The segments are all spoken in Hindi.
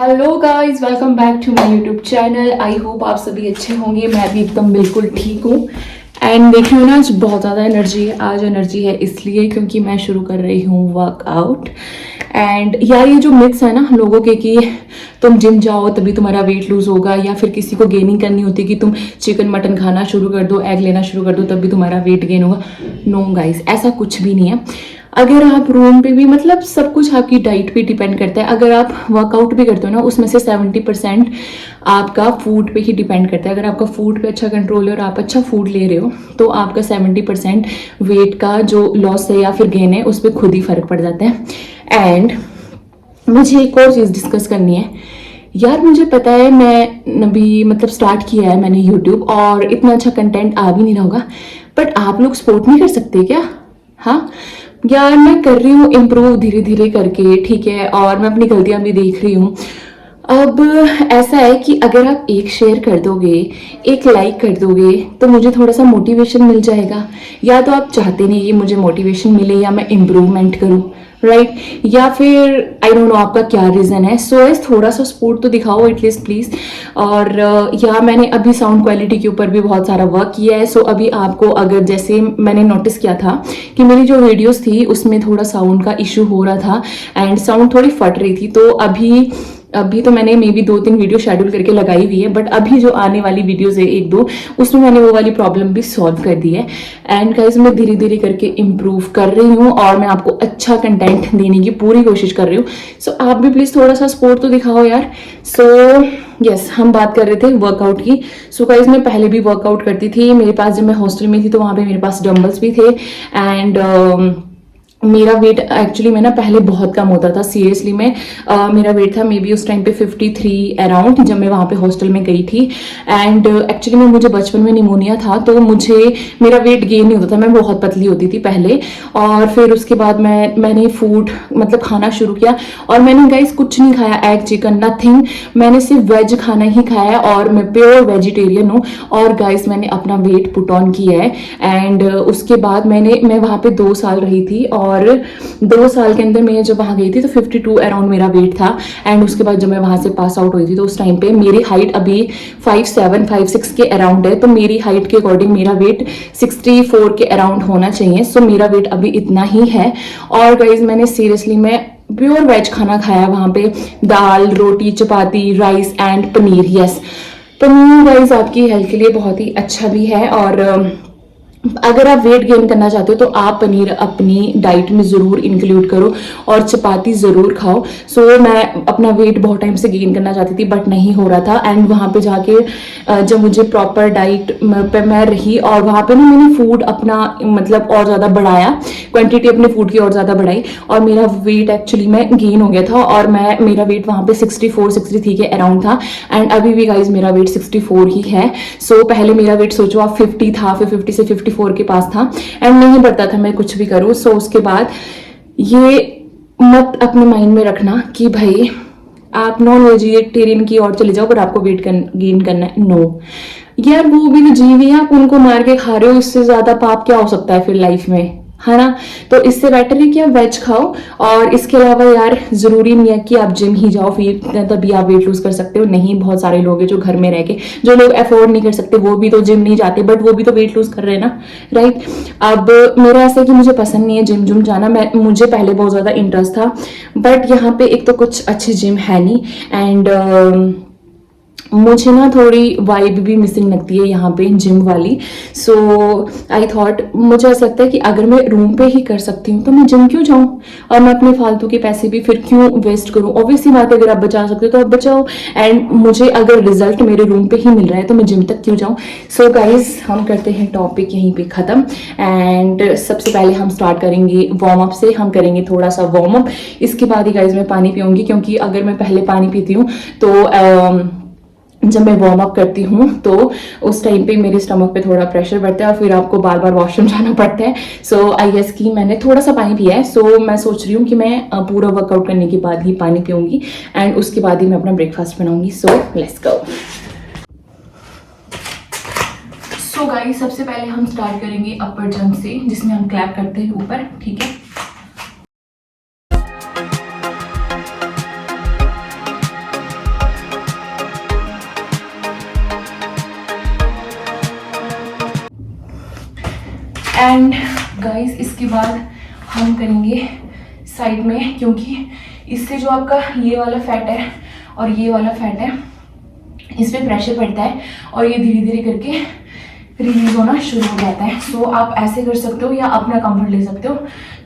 Hello guys, welcome back to my YouTube channel. I hope आप सभी अच्छे होंगे। मैं भी एकदम बिल्कुल ठीक हूँ। एंड देख रही हूँ ना, आज बहुत ज़्यादा एनर्जी है। आज एनर्जी है इसलिए क्योंकि मैं शुरू कर रही हूँ वर्कआउट। एंड यार, ये जो मिथ्स है ना लोगों के कि तुम जिम जाओ तभी तुम्हारा वेट लूज होगा, या फिर किसी को गेनिंग करनी होती है कि तुम चिकन मटन खाना शुरू कर दो, एग लेना शुरू कर दो तभी तुम्हारा वेट गेन होगा। नो गाइस, ऐसा कुछ भी नहीं है। अगर आप रूम पे भी, मतलब सब कुछ आपकी डाइट पे डिपेंड करता है। अगर आप वर्कआउट भी करते हो ना, उसमें से 70% आपका फूड पे ही डिपेंड करता है। अगर आपका फूड पे अच्छा कंट्रोल है और आप अच्छा फूड ले रहे हो तो आपका 70% वेट का जो लॉस है या फिर गेन है उस पर खुद ही फर्क पड़ जाता है। एंड मुझे एक और चीज़ डिस्कस करनी है यार। मुझे पता है मैं अभी मतलब स्टार्ट किया है मैंने यूट्यूब, और इतना अच्छा कंटेंट आ भी नहीं रहा होगा, बट आप लोग सपोर्ट नहीं कर सकते क्या? हाँ यार, मैं कर रही हूँ इम्प्रूव धीरे धीरे करके, ठीक है, और मैं अपनी गलतियां भी देख रही हूँ। अब ऐसा है कि अगर आप एक शेयर कर दोगे, एक लाइक कर दोगे तो मुझे थोड़ा सा मोटिवेशन मिल जाएगा। या तो आप चाहते नहीं कि मुझे मोटिवेशन मिले या मैं इम्प्रूवमेंट करूँ, राइट? या फिर आई डोंट नो आपका क्या रीज़न है। सो इस थोड़ा सा सपोर्ट तो दिखाओ एटलीस्ट प्लीज़। और या मैंने अभी साउंड क्वालिटी के ऊपर भी बहुत सारा वर्क किया है। सो अभी आपको, अगर जैसे मैंने नोटिस किया था कि मेरी जो वीडियोस थी उसमें थोड़ा साउंड का इशू हो रहा था एंड साउंड थोड़ी फट रही थी, तो अभी तो मैंने मे बी 2-3 वीडियो शेड्यूल करके लगाई हुई है, बट अभी जो आने वाली वीडियोस है 1-2, उसमें मैंने वो वाली प्रॉब्लम भी सॉल्व कर दी है। एंड गाइस, मैं धीरे धीरे करके इम्प्रूव कर रही हूँ और मैं आपको अच्छा कंटेंट देने की पूरी कोशिश कर रही हूँ। सो आप भी प्लीज़ थोड़ा सा सपोर्ट तो दिखाओ यार। सो यस, हम बात कर रहे थे वर्कआउट की। सो गाइस, मैं पहले भी वर्कआउट करती थी। मेरे पास, जब मैं हॉस्टल में थी तो वहाँ पे मेरे पास डंबल्स भी थे। एंड मेरा वेट एक्चुअली में ना पहले बहुत कम होता था। सीरियसली में मेरा वेट था मे बी उस टाइम पे 53 अराउंड, जब मैं वहाँ पे हॉस्टल में गई थी। एंड एक्चुअली में मुझे बचपन में निमोनिया था, तो मुझे मेरा वेट गेन नहीं होता था। मैं बहुत पतली होती थी पहले, और फिर उसके बाद मैंने फूड मतलब खाना शुरू किया, और मैंने गाइस कुछ नहीं खाया, एग चिकन नथिंग। मैंने सिर्फ वेज खाना ही खाया और मैं प्योर वेजिटेरियन हूँ। और गाइस, मैंने अपना वेट पुट ऑन किया है। एंड उसके बाद मैं वहाँ पे 2 साल रही थी, और 2 साल के अंदर मैं जब वहाँ गई थी तो 52 अराउंड मेरा वेट था। एंड उसके बाद जब मैं वहाँ से पास आउट हुई थी तो उस टाइम पे मेरी हाइट अभी 5'7", 5'6" के अराउंड है। तो मेरी हाइट के अकॉर्डिंग मेरा वेट 64 के अराउंड होना चाहिए। सो मेरा वेट अभी इतना ही है। और गाइज, मैंने सीरियसली मैं प्योर वेज खाना खाया वहाँ पे, दाल रोटी चपाती राइस एंड पनीर। यस, पनीर गाइज आपकी हेल्थ के लिए बहुत ही अच्छा भी है। और अगर आप वेट गेन करना चाहते हो तो आप पनीर अपनी डाइट में ज़रूर इंक्लूड करो और चपाती ज़रूर खाओ। सो मैं अपना वेट बहुत टाइम से गेन करना चाहती थी बट नहीं हो रहा था। एंड वहाँ पे जाके जब मुझे प्रॉपर डाइट पे मैं रही, और वहाँ पे ना मैंने फूड अपना मतलब और ज़्यादा बढ़ाया, क्वांटिटी अपने फूड की और ज़्यादा बढ़ाई, और मेरा वेट एक्चुअली में गेन हो गया था। और मेरा वेट वहाँ पे 64-63 के अराउंड था। एंड अभी भी गाइज मेरा वेट 64 ही है। सो पहले मेरा वेट सोचो आप 50 था, फिर 50 से 54 के पास था, एंड नहीं बढ़ता था मैं कुछ भी करूँ। सो उसके बाद ये मत अपने माइंड में रखना कि भाई आप नॉन वेजिटेरियन की ओर चले जाओ पर आपको वेट गेन करना है। नो यार, वो भी तो जीव है, आप उनको मार के खा रहे हो, इससे ज्यादा पाप क्या हो सकता है फिर लाइफ में, है ना? तो इससे बेटर है कि आप वेज खाओ। और इसके अलावा यार, जरूरी नहीं है कि आप जिम ही जाओ फिर तभी आप वेट लूज कर सकते हो। नहीं, बहुत सारे लोग हैं जो घर में रह के, जो लोग अफोर्ड नहीं कर सकते वो भी तो जिम नहीं जाते, बट वो भी तो वेट लूज कर रहे हैं ना, राइट? अब मेरा ऐसा है कि मुझे पसंद नहीं है जिम जाना। मुझे पहले बहुत ज्यादा इंटरेस्ट था, बट यहाँ पे एक तो कुछ अच्छी जिम है नहीं, एंड मुझे ना थोड़ी वाइब भी मिसिंग लगती है यहाँ पे जिम वाली। सो आई थॉट, मुझे ऐसा लगता है कि अगर मैं रूम पे ही कर सकती हूँ तो मैं जिम क्यों जाऊँ, और मैं अपने फालतू के पैसे भी फिर क्यों वेस्ट करूँ। ऑब्वियसली बात है, अगर आप बचा सकते हो तो आप बचाओ, एंड मुझे अगर रिजल्ट मेरे रूम पे ही मिल रहा है तो मैं जिम तक क्यों जाऊँ। सो गाइज, हम करते हैं टॉपिक यहीं पे ख़त्म। एंड सबसे पहले हम स्टार्ट करेंगे वार्म अप से। हम करेंगे थोड़ा सा वार्म अप, इसके बाद ही गाइज मैं पानी पीऊँगी, क्योंकि अगर मैं पहले पानी पीती हूँ तो जब मैं वार्म अप करती हूँ तो उस टाइम पे मेरे स्टमक पे थोड़ा प्रेशर बढ़ता है और फिर आपको बार बार वॉशरूम जाना पड़ता है। सो आई गेस कि मैंने थोड़ा सा पानी पिया है। सो मैं सोच रही हूँ कि मैं पूरा वर्कआउट करने के बाद ही पानी पीऊँगी, एंड उसके बाद ही मैं अपना ब्रेकफास्ट बनाऊँगी। So let's go. So guys, सबसे पहले हम स्टार्ट करेंगे अपर जंप से, जिसमें हम क्लैप करते हैं ऊपर, ठीक है? एंड गाइस इसके बाद हम करेंगे साइड में, क्योंकि इससे जो आपका ये वाला फैट है और ये वाला फैट है, इस पर प्रेशर पड़ता है और ये धीरे धीरे करके रिलीज होना शुरू हो जाता है। सो आप ऐसे कर सकते हो या अपना कंफर्ट ले सकते हो।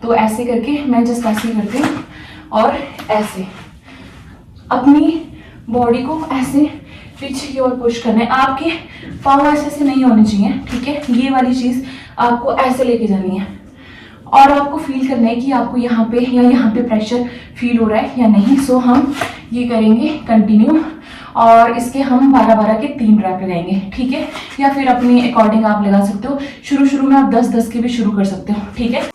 तो ऐसे करके मैं जस्ट ऐसे ही करती हूँ और ऐसे अपनी बॉडी को ऐसे पीछे की ओर पुश करना है। आपके पाँव ऐसे नहीं होने चाहिए, ठीक है। ये वाली चीज़ आपको ऐसे लेके जानी है और आपको फील करना है कि आपको यहाँ पे या यहाँ पे प्रेशर फील हो रहा है या नहीं। सो हम ये करेंगे कंटिन्यू और इसके हम 12-12 के 3 रैप लगाएंगे, ठीक है। या फिर अपनी अकॉर्डिंग आप लगा सकते हो। शुरू में आप 10-10 के भी शुरू कर सकते हो, ठीक है।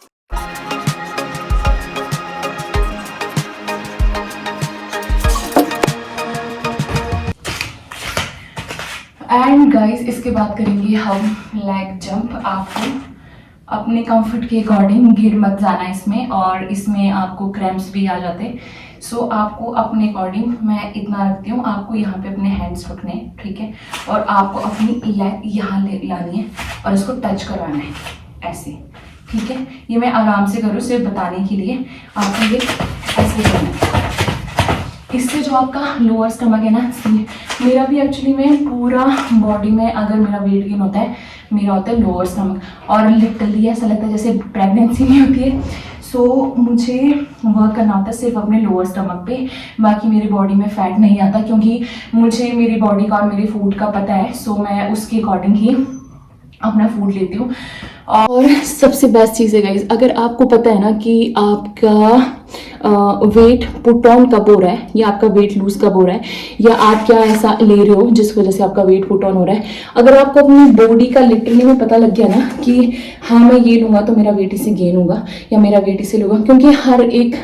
एंड गाइस इसके बाद करेंगे हम लेग जंप। आपको अपने कंफर्ट के अकॉर्डिंग गिर मत जाना इसमें, और इसमें आपको क्रैम्प्स भी आ जाते। सो आपको अपने अकॉर्डिंग, मैं इतना रखती हूँ, आपको यहाँ पे अपने हैंड्स रखने हैं, ठीक है। और आपको अपनी लेग यहाँ लानी है और इसको टच करवाना है ऐसे, ठीक है। ये मैं आराम से करूँ सिर्फ बताने के लिए। आपको ये ऐसे करना है। इससे जो आपका लोअर स्टमक है ना, मेरा भी एक्चुअली में पूरा बॉडी में अगर मेरा वेट गेन होता है, मेरा होता है लोअर स्टमक, और लिटरली ऐसा लगता है जैसे प्रेगनेंसी नहीं होती है। सो मुझे वर्क करना होता है सिर्फ अपने लोअर स्टमक पे, बाकी मेरी बॉडी में फैट नहीं आता, क्योंकि मुझे मेरी बॉडी का और मेरे फूड का पता है। सो मैं उसके अकॉर्डिंग ही अपना फूड लेती हूँ। और सबसे बेस्ट चीज़ है गाइस, अगर आपको पता है ना कि आपका वेट पुट ऑन कब हो रहा है या आपका वेट लूज कब हो रहा है, या आप क्या ऐसा ले रहे हो जिस वजह से आपका वेट पुट ऑन हो रहा है, अगर आपको अपनी बॉडी का लिटरली में पता लग गया ना कि हाँ मैं ये लूँगा तो मेरा वेट इससे गेन होगा या मेरा वेट इससे लूँगा, क्योंकि हर एक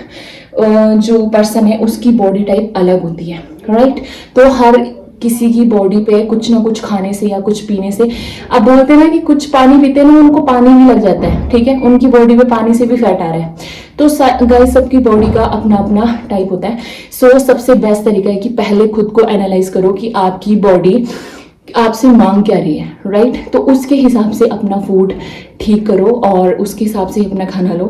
जो पर्सन है उसकी बॉडी टाइप अलग होती है, राइट। तो हर किसी की बॉडी पे कुछ ना कुछ खाने से या कुछ पीने से, अब बोलते हैं ना कि कुछ पानी पीते ना उनको पानी भी लग जाता है, ठीक है, उनकी बॉडी पे पानी से भी फैट आ रहा है। तो गाइस सबकी बॉडी का अपना अपना टाइप होता है। सो सबसे बेस्ट तरीका है कि पहले खुद को एनालाइज करो कि आपकी बॉडी आपसे मांग क्या रही है, राइट। तो उसके हिसाब से अपना फूड ठीक करो और उसके हिसाब से अपना खाना लो।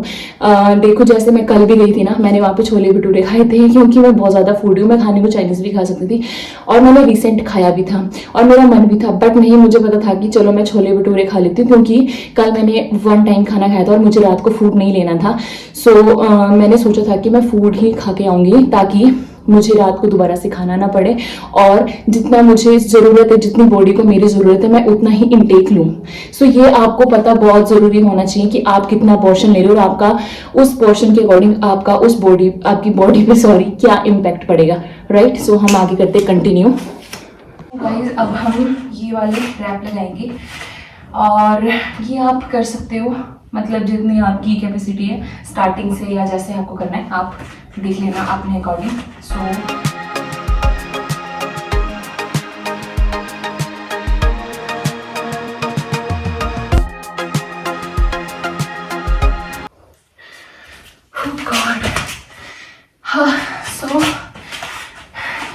देखो जैसे मैं कल भी गई थी ना, मैंने वहाँ पे छोले भटूरे खाए थे, क्योंकि मैं बहुत ज़्यादा फूडी हूँ, मैं खाने को चाइनीज़ भी खा सकती थी और मैंने रिसेंट खाया भी था और मेरा मन भी था, बट नहीं, मुझे पता था कि चलो मैं छोले भटूरे खा लेती हूँ, क्योंकि कल मैंने 1 टाइम खाना खाया था और मुझे रात को फूड नहीं लेना था। सो मैंने सोचा था कि मैं फूड ही खा के आऊँगी ताकि मुझे रात को दोबारा से खाना ना पड़े, और जितना मुझे ज़रूरत है, जितनी बॉडी को मेरी ज़रूरत है, मैं उतना ही इनटेक लूँ। सो ये आपको पता बहुत ज़रूरी होना चाहिए कि आप कितना पोर्शन ले रहे हो और आपका उस पोर्शन के अकॉर्डिंग आपका आपकी बॉडी पे क्या इम्पैक्ट पड़ेगा, राइट। सो हम आगे करते कंटिन्यू। गाइस अब हम ये वाले रैप लगाएंगे और ये आप कर सकते हो, मतलब जितनी आपकी कैपेसिटी है स्टार्टिंग से, या जैसे आपको करना है आप देख लेना अपने अकॉर्डिंग। सो गॉड, हाँ। सो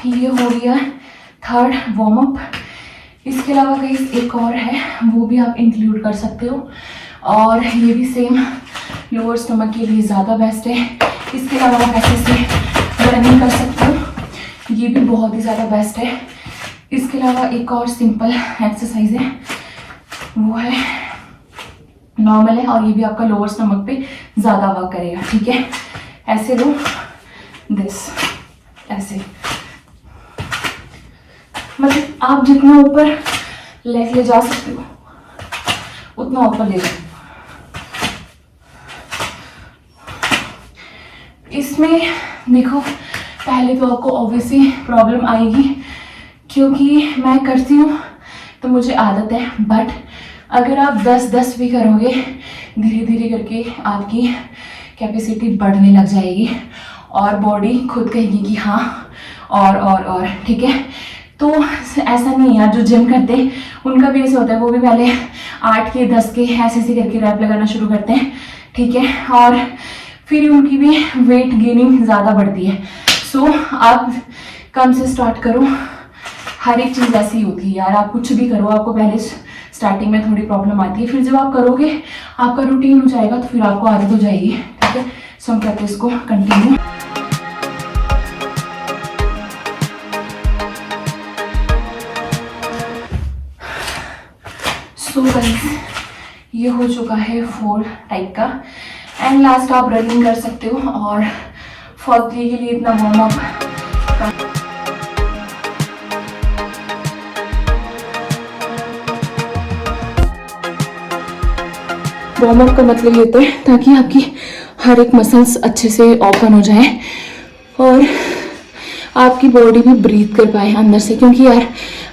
ये हो गया 3rd वार्म अप। इसके अलावा गाइस एक और है, वो भी आप इंक्लूड कर सकते हो, और ये भी सेम लोअर स्टमक के लिए ज़्यादा बेस्ट है। इसके अलावा आप ऐसे से रनिंग कर सकते हो, ये भी बहुत ही ज़्यादा बेस्ट है। इसके अलावा एक और सिंपल एक्सरसाइज है, वो है नॉर्मल है, और ये भी आपका लोअर स्टमक पे ज़्यादा वर्क करेगा, ठीक है। ऐसे लो, दिस ऐसे, मतलब आप जितना ऊपर लेग ले जा सकते हो उतना ऊपर ले जाओ। इसमें देखो पहले तो आपको ऑब्वियसली प्रॉब्लम आएगी, क्योंकि मैं करती हूँ तो मुझे आदत है, बट अगर आप 10-10 भी करोगे धीरे धीरे करके आपकी कैपेसिटी बढ़ने लग जाएगी और बॉडी खुद कहेगी कि हाँ और ठीक है। तो ऐसा नहीं है यार, जो जिम करते हैं उनका भी ऐसे होता है, वो भी पहले 8 के 10 के ऐसे करके रैप लगाना शुरू करते हैं, ठीक है, और फिर उनकी भी वेट गेनिंग ज़्यादा बढ़ती है। सो आप कम से स्टार्ट करो, हर एक चीज़ ऐसी होती है यार, आप कुछ भी करो, आपको पहले स्टार्टिंग में थोड़ी प्रॉब्लम आती है, फिर जब आप करोगे आपका रूटीन हो जाएगा तो फिर आपको आदत हो जाएगी, ठीक है। सो हम करते हैं इसको कंटिन्यू। सो गाइस ये हो चुका है 4 टाइप का। एंड लास्ट आप रनिंग कर सकते हो, और फर्स्ट डे के लिए इतना वार्म अप का मतलब ये होता है ताकि आपकी हर एक मसल्स अच्छे से ओपन हो जाए और आपकी बॉडी भी ब्रीथ कर पाए अंदर से, क्योंकि यार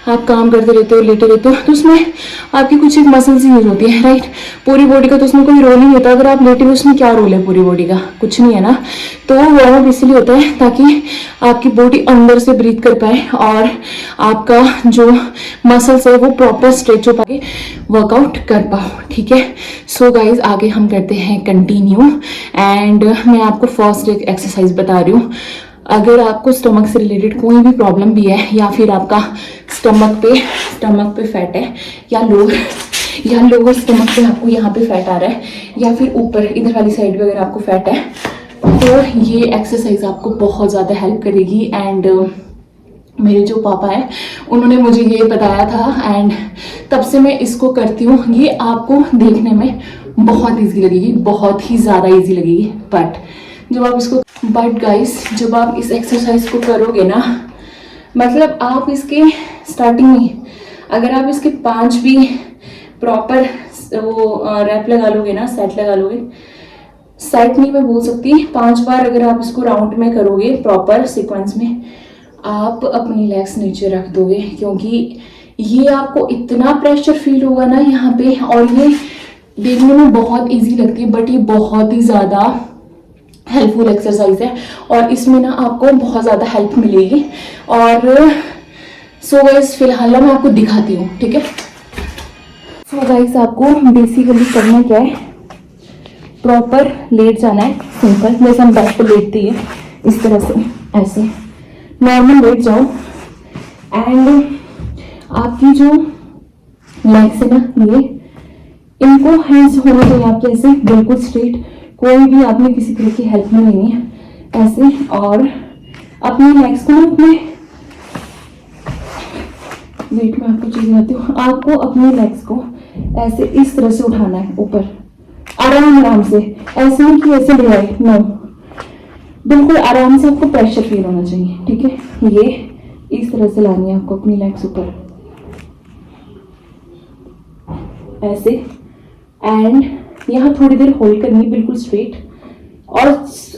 आप काम करते रहते हो, लेटे रहते हो, तो उसमें आपकी कुछ एक मसल्स यूज होती है, राइट। पूरी बॉडी का तो उसमें कोई रोल नहीं होता। अगर आप लेटे हो उसमें क्या रोल है पूरी बॉडी का, कुछ नहीं है ना। तो वार्म अप इसलिए होता है ताकि आपकी बॉडी अंदर से ब्रीथ कर पाए और आपका जो मसल्स है वो प्रॉपर स्ट्रेच हो पाए, वर्कआउट कर पाओ, ठीक है। सो गाइज आगे हम करते हैं कंटिन्यू। एंड मैं आपको फर्स्ट एक एक्सरसाइज बता रही हूँ। अगर आपको स्टमक से रिलेटेड कोई भी प्रॉब्लम भी है, या फिर आपका स्टमक पे फैट है, या लोअर स्टमक पे आपको यहाँ पे फैट आ रहा है, या फिर ऊपर इधर वाली साइड पे अगर आपको फैट है, तो ये एक्सरसाइज आपको बहुत ज़्यादा हेल्प करेगी। एंड मेरे जो पापा हैं उन्होंने मुझे ये बताया था, एंड तब से मैं इसको करती हूँ। ये आपको देखने में बहुत ईजी लगेगी, बहुत ही ज़्यादा ईजी लगेगी, बट गाइस जब आप इस एक्सरसाइज को करोगे ना, मतलब आप इसके स्टार्टिंग में अगर आप इसके 5 भी प्रॉपर वो रैप लगा लोगे ना, सेट लगा लोगे, सेट नहीं मैं बोल सकती, 5 बार अगर आप इसको राउंड में करोगे प्रॉपर सीक्वेंस में, आप अपनी लेग्स नीचे रख दोगे, क्योंकि ये आपको इतना प्रेशर फील होगा ना यहाँ पे। और ये देखने में बहुत इजी लगती है, बट ये बहुत ही ज़्यादा हेल्पफुल एक्सरसाइज है, और इसमें ना आपको बहुत ज़्यादा हेल्प मिलेगी। और सो गाइस फिलहाल मैं आपको दिखाती हूँ, ठीक है। सो गाइस आपको बेसिकली करना क्या है, प्रॉपर लेट जाना है, सिंपल, जैसे हम बेड पर लेटते हैं इस तरह से, ऐसे नॉर्मल लेट जाओ। एंड आपकी जो लेग्स है ना, ये इनको हैंड्स होने चाहिए आपके ऐसे बिल्कुल स्ट्रेट, कोई भी आपने किसी तरह की हेल्प नहीं लेनी है, ऐसे। और अपनी लेग्स को ना अपने वेट में आपको चीज बताती हूँ, आपको अपनी लेग्स को ऐसे इस तरह से उठाना है ऊपर, आराम से, ऐसे नहीं कि ऐसे ले आए, नो, बिल्कुल आराम से आपको प्रेशर फील होना चाहिए, ठीक है। ये इस तरह से लानी है आपको अपनी लेग्स ऊपर, ऐसे। एंड यहाँ थोड़ी देर होल्ड करनी है बिल्कुल स्ट्रेट। और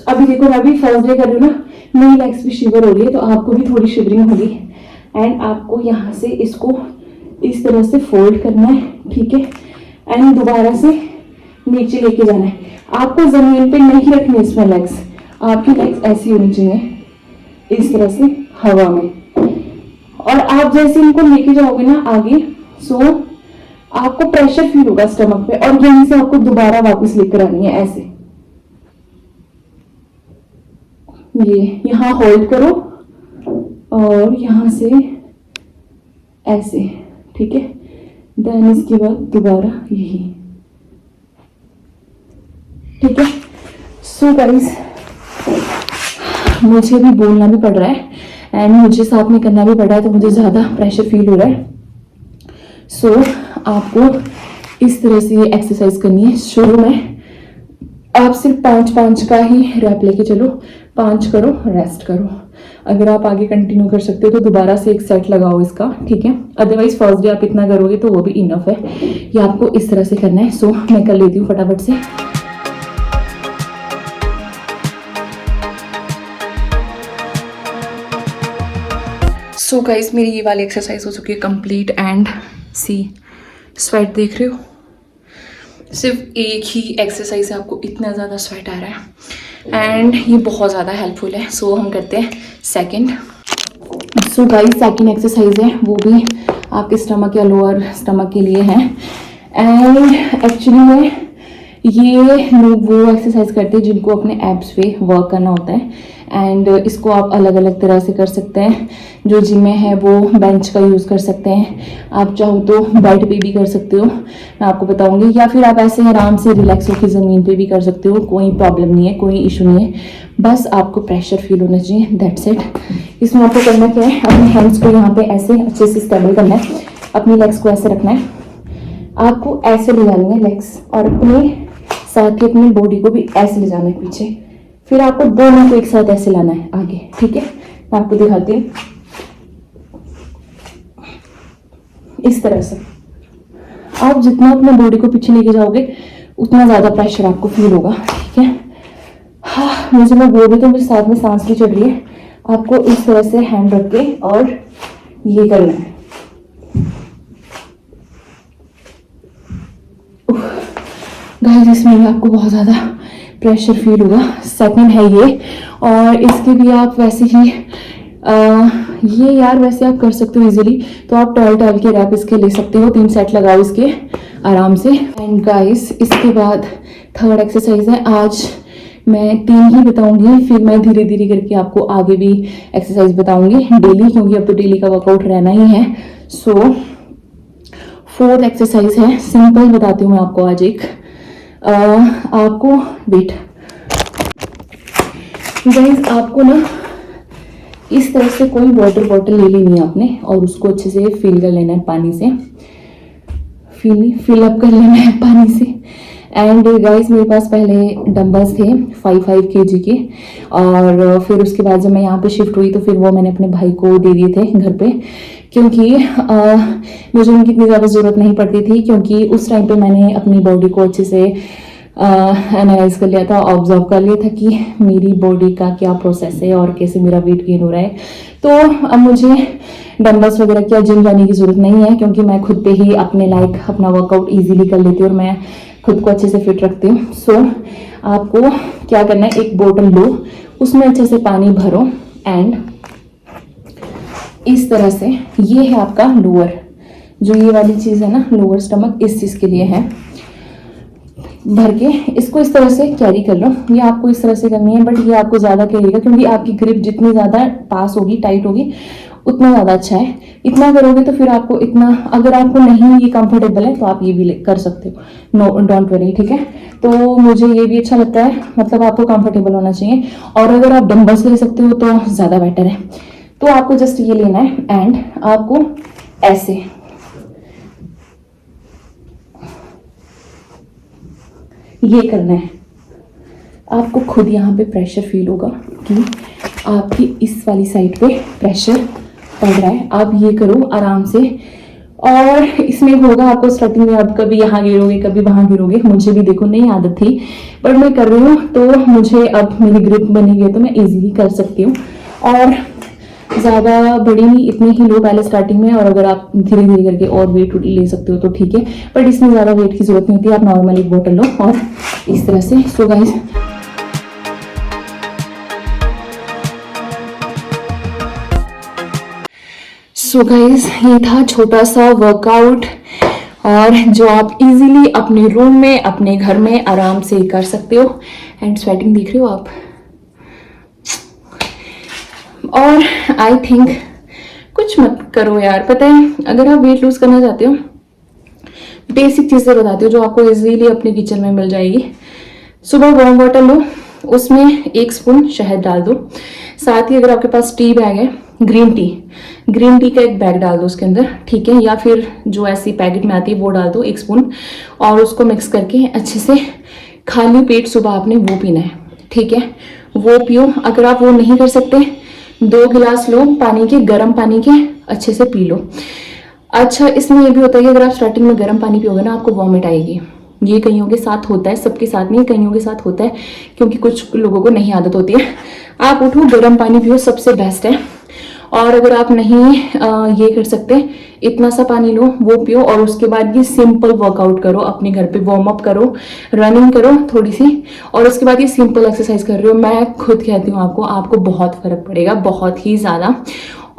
अभी देखो मैं भी फर्स्ट डे कर रही हूँ ना, मेरी लेग्स भी शिवर हो रही है, तो आपको भी थोड़ी शिवरिंग होगी। एंड आपको यहाँ से इसको इस तरह से फोल्ड करना है, ठीक है। एंड दोबारा से नीचे लेके जाना है। आपको जमीन पे नहीं रखनी इसमें लेग्स, आपकी लेग्स ऐसी होनी चाहिए, इस तरह से हवा में। और आप जैसे इनको लेके जाओगे ना आगे, सो आपको प्रेशर फील होगा स्टमक पे, और यहीं से आपको दोबारा वापस लेकर आनी है, ऐसे। ये यहाँ होल्ड करो और यहाँ से ऐसे, ठीक है। देन इसके बाद दोबारा यही, ठीक है। सो गाइस मुझे भी बोलना भी पड़ रहा है, एंड मुझे साथ में करना भी पड़ रहा है, तो मुझे ज़्यादा प्रेशर फील हो रहा है। सो आपको इस तरह से ये एक्सरसाइज करनी है। शुरू में आप सिर्फ 5-5 का ही रैप लेके चलो, 5 करो, रेस्ट करो। अगर आप आगे कंटिन्यू कर सकते हो तो दोबारा से एक सेट लगाओ इसका, ठीक है। अदरवाइज फर्स्ट डे आप इतना करोगे तो वो भी इनफ है। ये आपको इस तरह से करना है। सो मैं कर लेती हूँ फटाफट से। सो गाइस मेरी ये वाली एक्सरसाइज हो चुकी है कंप्लीट। एंड सी स्वेट देख रहे हो, सिर्फ एक ही एक्सरसाइज से आपको इतना ज़्यादा स्वेट आ रहा है, एंड ये बहुत ज़्यादा हेल्पफुल है। सो हम करते हैं second. So guys second exercise है, वो भी आपके स्टमक या लोअर स्टमक के लिए है। एंड एक्चुअली में ये लोग वो एक्सरसाइज करते हैं जिनको अपने एब्स पे वर्क करना होता है। एंड इसको आप अलग अलग तरह से कर सकते हैं। जो जिम में है वो बेंच का यूज़ कर सकते हैं, आप चाहो तो बेड पे भी कर सकते हो, मैं आपको बताऊंगी, या फिर आप ऐसे आराम से रिलैक्स होकर ज़मीन पे भी कर सकते हो। कोई प्रॉब्लम नहीं है, कोई इशू नहीं है, बस आपको प्रेशर फील होना चाहिए, दैट्स इट। इसमें आपको करना क्या है, अपने हैंड्स को यहाँ पे ऐसे अच्छे से स्टेबल करना है, अपनी लेग्स को ऐसे रखना है, आपको ऐसे ले जानी है लेग्स, और अपने साथ ही अपनी बॉडी को भी ऐसे ले जाना है पीछे। फिर आपको दोनों को एक साथ ऐसे लाना है आगे, ठीक है। मैं आपको दिखाती हूँ इस तरह से। आप जितना अपने बॉडी को पीछे लेके जाओगे उतना ज्यादा प्रेशर आपको फील होगा, ठीक है। हाँ, मुझे मैं बोल रही तो मुझे साथ में सांस भी चढ़ रही है। आपको इस तरह से हैंड रख के और ये करना है। गाइस, इसमें भी आपको बहुत ज़्यादा प्रेशर फील होगा। सेकंड है ये, और इसके भी आप वैसे ही ये यार वैसे आप कर सकते हो इजीली, तो आप टॉल के रैप इसके ले सकते हो, 3 सेट लगाओ इसके आराम से। एंड गाइस, इसके बाद थर्ड एक्सरसाइज है। आज मैं 3 ही बताऊंगी, फिर मैं धीरे धीरे करके आपको आगे भी एक्सरसाइज बताऊंगी डेली, क्योंकि अब तो डेली का वर्कआउट रहना ही है। सो फोर्थ एक्सरसाइज है, सिंपल बताती हूँ मैं आपको आज एक। आपको वेट गाइस, आपको ना इस तरह से कोई वाटर बॉटल ले लेनी है आपने, और उसको अच्छे से फिल कर लेना है पानी से, फिल अप कर लेना है पानी से। एंड गाइस, मेरे पास पहले डंबल्स थे 5 kg के, और फिर उसके बाद जब मैं यहाँ पे शिफ्ट हुई तो फिर वो मैंने अपने भाई को दे दिए थे घर पे, क्योंकि मुझे उनकी इतनी ज़्यादा ज़रूरत नहीं पड़ती थी, क्योंकि उस टाइम पे मैंने अपनी बॉडी को अच्छे से एनालाइज कर लिया था, ऑब्जर्व कर लिया था कि मेरी बॉडी का क्या प्रोसेस है और कैसे मेरा वेट गेन हो रहा है। तो अब मुझे डंबल्स वगैरह की जिम जाने की ज़रूरत नहीं है, क्योंकि मैं खुद पे ही अपने लाइक अपना वर्कआउट ईजिली कर लेती हूँ और मैं खुद को अच्छे से फिट रखती हूँ। सो आपको क्या करना है, एक बोतल लो, उसमें अच्छे से पानी भरो, एंड इस तरह से, ये है आपका लोअर, जो ये वाली चीज़ है ना लोअर स्टमक, इस चीज़ के लिए है, भर के इसको इस तरह से कैरी कर लो। ये आपको इस तरह से करनी है, बट ये आपको ज़्यादा कैरी का, क्योंकि आपकी ग्रिप जितनी ज़्यादा पास होगी, टाइट होगी, उतना ज़्यादा अच्छा है। इतना करोगे तो फिर आपको इतना, अगर आपको नहीं ये कंफर्टेबल है तो आप ये भी कर सकते हो, नो डोंट वरी, ठीक है। तो मुझे ये भी अच्छा लगता है, मतलब आपको कंफर्टेबल होना चाहिए, और अगर आप डंबल्स ले सकते हो तो ज़्यादा बेटर है। तो आपको जस्ट ये लेना है, एंड आपको ऐसे ये करना है। आपको खुद यहाँ पे प्रेशर फील होगा कि आपकी इस वाली साइड पे प्रेशर पड़ रहा है। आप ये करो आराम से, और इसमें होगा आपको स्टार्टिंग में, आप कभी यहाँ गिरोगे कभी वहाँ गिरोगे, मुझे भी देखो नहीं आदत थी, बट मैं कर रही हूँ तो मुझे अब मेरी ग्रिप बनी हुई है तो मैं इजीली कर सकती हूँ। और ज़्यादा बड़ी नहीं, इतनी ही लो पहले स्टार्टिंग में, और अगर आप धीरे धीरे करके और वेट ले सकते हो तो ठीक है, बट इसमें ज़्यादा वेट की जरूरत नहीं होती। आप नॉर्मल एक बोतल लो और इस तरह से। सो गाइस, ये था छोटा सा वर्कआउट, और जो आप इजीली अपने रूम में, अपने घर में आराम से कर सकते हो। एंड स्वेटिंग देख रहे हो आप, और आई थिंक कुछ मत करो यार, पता है अगर आप वेट लूज करना चाहते हो, बेसिक चीज़ें बताती हूँ जो आपको इजीली अपने किचन में मिल जाएगी। सुबह वार्म वाटर लो, उसमें 1 स्पून शहद डाल दो, साथ ही अगर आपके पास टी बैग है, ग्रीन टी का एक बैग डाल दो उसके अंदर, ठीक है, या फिर जो ऐसी पैकेट में आती है वो डाल दो 1 स्पून, और उसको मिक्स करके अच्छे से खाली पेट सुबह आपने वो पीना है, ठीक है, वो पियो। अगर आप वो नहीं कर सकते, 2 गिलास लो पानी के, गर्म पानी के, अच्छे से पी लो। अच्छा, इसमें ये भी होता है कि अगर आप स्टार्टिंग में गर्म पानी पियोगे ना, आपको वॉमिट आएगी। ये कईयों के साथ होता है, सबके साथ नहीं, कईयों के साथ होता है, क्योंकि कुछ लोगों को नहीं आदत होती है। आप उठो, गर्म पानी पियो, सबसे बेस्ट है। और अगर आप नहीं ये कर सकते, इतना सा पानी लो, वो पियो, और उसके बाद ये सिंपल वर्कआउट करो अपने घर पे, वार्म अप करो, रनिंग करो थोड़ी सी, और उसके बाद ये सिंपल एक्सरसाइज कर रहे हो। मैं खुद कहती हूँ आपको बहुत फर्क पड़ेगा, बहुत ही ज़्यादा।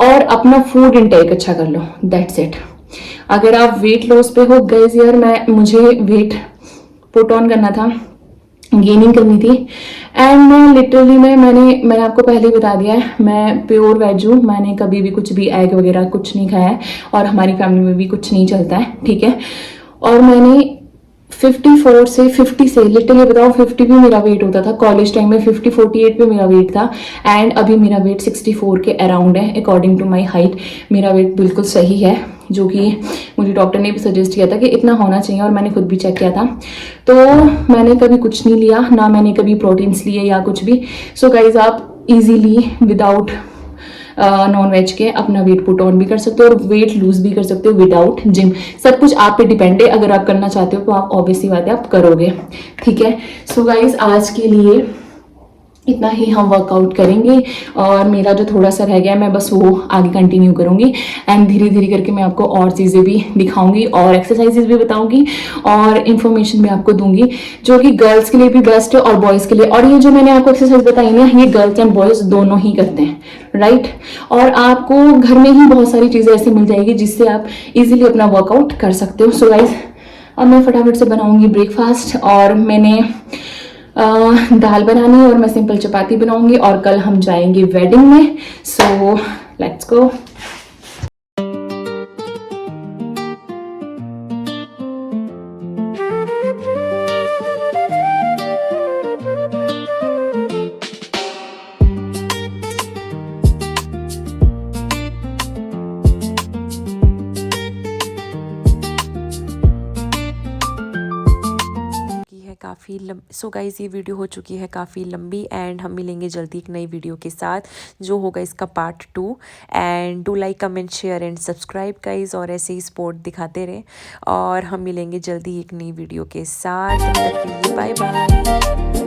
और अपना फूड इनटेक अच्छा कर लो, दैट्स इट। अगर आप वेट लॉस पे हो, गाइस यार मुझे वेट पुट ऑन करना था, गेनिंग करनी थी। एंड मैं लिटरली मैंने आपको पहले ही बता दिया है, मैं प्योर वेज हूँ। मैंने कभी भी कुछ भी एग वगैरह कुछ नहीं खाया है और हमारी फैमिली में भी कुछ नहीं चलता है, ठीक है। और मैंने 54 से 50 से लिटरली बताओ 50 भी मेरा वेट होता था कॉलेज टाइम में, 48 पे मेरा वेट था। एंड अभी मेरा वेट 64 के अराउंड है अकॉर्डिंग टू माई हाइट। मेरा वेट बिल्कुल सही है, जो कि मुझे डॉक्टर ने भी सजेस्ट किया था कि इतना होना चाहिए, और मैंने खुद भी चेक किया था। तो मैंने कभी कुछ नहीं लिया, ना मैंने कभी प्रोटीन्स लिए या कुछ भी। सो गाइज आप इजीली विदाउट नॉन वेज के अपना वेट पुट ऑन भी कर सकते हो और वेट लूज भी कर सकते हो विदाउट जिम। सब कुछ आप पे डिपेंड है, अगर आप करना चाहते हो तो आप ऑब्वियसली बात है आप करोगे, ठीक है। सो गाइज आज के लिए इतना ही हम वर्कआउट करेंगे, और मेरा जो थोड़ा सा रह गया है मैं बस वो आगे कंटिन्यू करूँगी। एंड धीरे धीरे करके मैं आपको और चीज़ें भी दिखाऊंगी और एक्सरसाइजेज भी बताऊंगी और इन्फॉर्मेशन भी आपको दूंगी, जो कि गर्ल्स के लिए भी बेस्ट है और बॉयज़ के लिए। और ये जो मैंने आपको एक्सरसाइज बताई ना, ये गर्ल्स एंड बॉयज़ दोनों ही करते हैं, राइट। और आपको घर में ही बहुत सारी चीज़ें ऐसी मिल जाएगी जिससे आप इजीली अपना वर्कआउट कर सकते हो। सो गाइज अब मैं फटाफट से बनाऊंगी ब्रेकफास्ट, और मैंने दाल बनानी है और मैं सिंपल चपाती बनाऊंगी, और कल हम जाएंगे वेडिंग में। So let's go. काफ़ी सो गाइज़ ये वीडियो हो चुकी है काफ़ी लंबी, एंड हम मिलेंगे जल्दी एक नई वीडियो के साथ जो होगा इसका part 2। And do like comment share and subscribe guys, और ऐसे ही सपोर्ट दिखाते रहें, और हम मिलेंगे जल्दी एक नई वीडियो के साथ। तब तक के लिए बाय बाय।